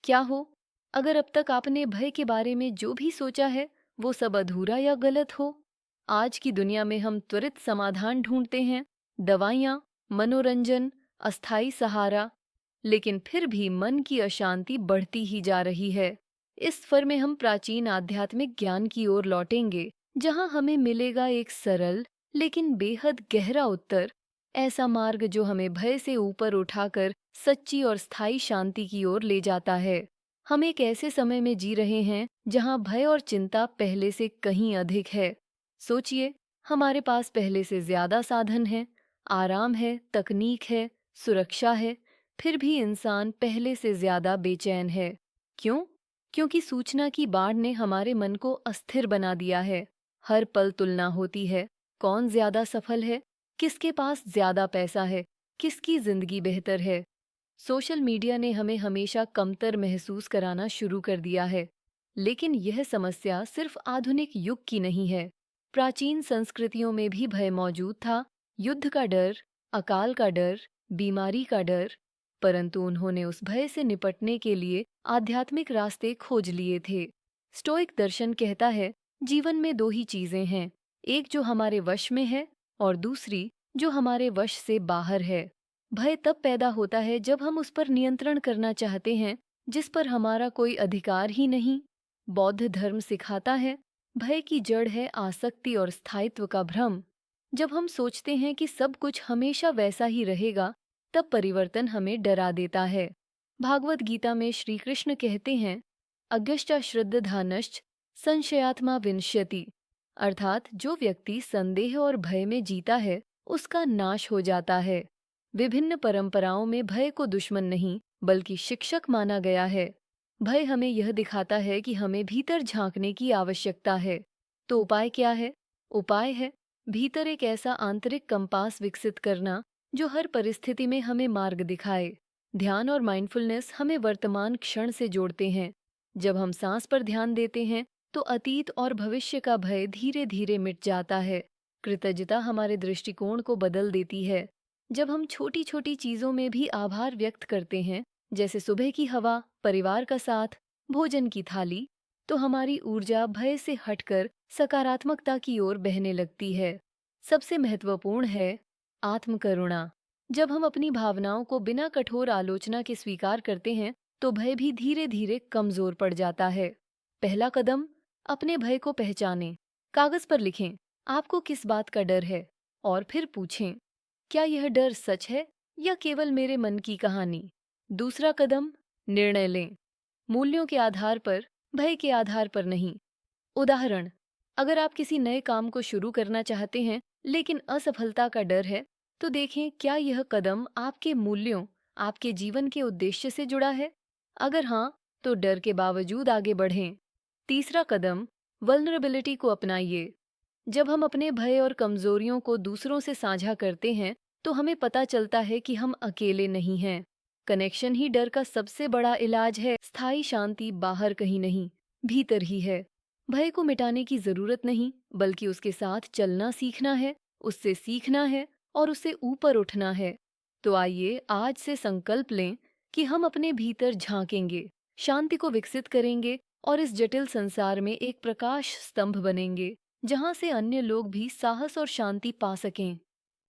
क्या हो अगर अब तक आपने भय के बारे में जो भी सोचा है वो सब अधूरा या गलत हो? आज की दुनिया में हम त्वरित समाधान ढूंढते हैं, दवाइयाँ, मनोरंजन, अस्थाई सहारा, लेकिन फिर भी मन की अशांति बढ़ती ही जा रही है। इस स्वर में हम प्राचीन आध्यात्मिक ज्ञान की ओर लौटेंगे, जहाँ हमें मिलेगा एक सरल लेकिन बेहद गहरा उत्तर, ऐसा मार्ग जो हमें भय से ऊपर उठाकर सच्ची और स्थायी शांति की ओर ले जाता है। हम एक ऐसे समय में जी रहे हैं जहाँ भय और चिंता पहले से कहीं अधिक है। सोचिए, हमारे पास पहले से ज्यादा साधन हैं, आराम है, तकनीक है, सुरक्षा है, फिर भी इंसान पहले से ज्यादा बेचैन है। क्यों? क्योंकि सूचना की बाढ़ ने हमारे मन को अस्थिर बना दिया है। हर पल तुलना होती है, कौन ज्यादा सफल है, किसके पास ज्यादा पैसा है, किसकी जिंदगी बेहतर है। सोशल मीडिया ने हमें हमेशा कमतर महसूस कराना शुरू कर दिया है। लेकिन यह समस्या सिर्फ आधुनिक युग की नहीं है। प्राचीन संस्कृतियों में भी भय मौजूद था, युद्ध का डर, अकाल का डर, बीमारी का डर। परंतु उन्होंने उस भय से निपटने के लिए आध्यात्मिक रास्ते खोज लिए थे। स्टोइक दर्शन कहता है, जीवन में दो ही चीजें हैं, एक जो हमारे वश में है और दूसरी जो हमारे वश से बाहर है। भय तब पैदा होता है जब हम उस पर नियंत्रण करना चाहते हैं जिस पर हमारा कोई अधिकार ही नहीं। बौद्ध धर्म सिखाता है, भय की जड़ है आसक्ति और स्थायित्व का भ्रम। जब हम सोचते हैं कि सब कुछ हमेशा वैसा ही रहेगा, तब परिवर्तन हमें डरा देता है। भागवत गीता में श्री कृष्ण कहते हैं, अगस्त्य श्रद्धानश्च संशयात्मा विनश्यति, अर्थात जो व्यक्ति संदेह और भय में जीता है उसका नाश हो जाता है। विभिन्न परंपराओं में भय को दुश्मन नहीं बल्कि शिक्षक माना गया है। भय हमें यह दिखाता है कि हमें भीतर झांकने की आवश्यकता है। तो उपाय क्या है? उपाय है भीतर एक ऐसा आंतरिक कंपास विकसित करना जो हर परिस्थिति में हमें मार्ग दिखाए। ध्यान और माइंडफुलनेस हमें वर्तमान क्षण से जोड़ते हैं। जब हम सांस पर ध्यान देते हैं तो अतीत और भविष्य का भय धीरे धीरे मिट जाता है। कृतज्ञता हमारे दृष्टिकोण को बदल देती है। जब हम छोटी छोटी चीजों में भी आभार व्यक्त करते हैं, जैसे सुबह की हवा, परिवार का साथ, भोजन की थाली, तो हमारी ऊर्जा भय से हटकर सकारात्मकता की ओर बहने लगती है। सबसे महत्वपूर्ण है आत्मकरुणा। जब हम अपनी भावनाओं को बिना कठोर आलोचना के स्वीकार करते हैं, तो भय भी धीरे धीरे कमजोर पड़ जाता है। पहला कदम, अपने भय को पहचानें। कागज पर लिखें, आपको किस बात का डर है, और फिर पूछें, क्या यह डर सच है या केवल मेरे मन की कहानी? दूसरा कदम, निर्णय लें, मूल्यों के आधार पर, भय के आधार पर नहीं। उदाहरण, अगर आप किसी नए काम को शुरू करना चाहते हैं लेकिन असफलता का डर है, तो देखें क्या यह कदम आपके मूल्यों, आपके जीवन के उद्देश्य से जुड़ा है। अगर हाँ, तो डर के बावजूद आगे बढ़ें। तीसरा कदम, वल्नरेबिलिटी को अपनाइए। जब हम अपने भय और कमजोरियों को दूसरों से साझा करते हैं, तो हमें पता चलता है कि हम अकेले नहीं हैं। कनेक्शन ही डर का सबसे बड़ा इलाज है। स्थायी शांति बाहर कहीं नहीं, भीतर ही है। भय को मिटाने की जरूरत नहीं, बल्कि उसके साथ चलना सीखना है, उससे सीखना है और उससे ऊपर उठना है। तो आइए आज से संकल्प लें कि हम अपने भीतर झांकेंगे, शांति को विकसित करेंगे और इस जटिल संसार में एक प्रकाश स्तंभ बनेंगे, जहां से अन्य लोग भी साहस और शांति पा सकें।